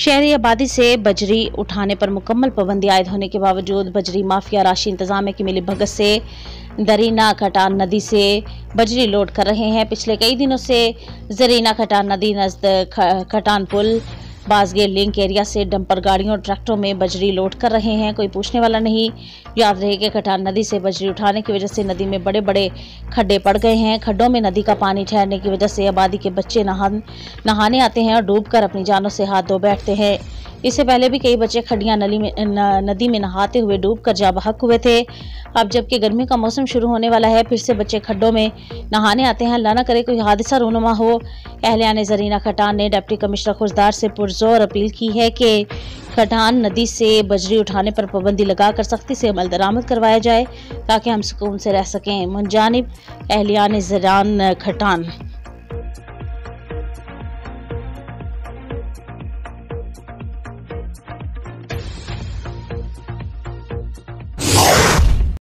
शहरी आबादी से बजरी उठाने पर मुकम्मल पाबंदी आयद होने के बावजूद बजरी माफिया राशि इंतजामिया की मिली भगत से जरीना खटान नदी से बजरी लोड कर रहे हैं। पिछले कई दिनों से जरीना खटान नदी नजद खटान पुल बाजगे लिंक एरिया से डंपर गाड़ियों और ट्रैक्टरों में बजरी लोड कर रहे हैं। कोई पूछने वाला नहीं। याद रहे कि खटान नदी से बजरी उठाने की वजह से नदी में बड़े बड़े खड्डे पड़ गए हैं। खड्डों में नदी का पानी ठहरने की वजह से आबादी के बच्चे नहाने आते हैं और डूबकर अपनी जानों से हाथ धो बैठते हैं। इससे पहले भी कई बच्चे खड्डियां नदी में नहाते हुए डूबकर जा बहक हुए थे। अब जबकि गर्मी का मौसम शुरू होने वाला है, फिर से बच्चे खड्डों में नहाने आते हैं। अल्लाह न करे कोई हादसा रूनुमा हो। अहलियान जरीना खटान ने डिप्टी कमिश्नर खुशदार से पुरजोर अपील की है कि खटान नदी से बजरी उठाने पर पाबंदी लगाकर सख्ती से अमल दरामद करवाया जाए ताकि हम सुकून से रह सकें। मुंजानिब अहलियान जरान खटान।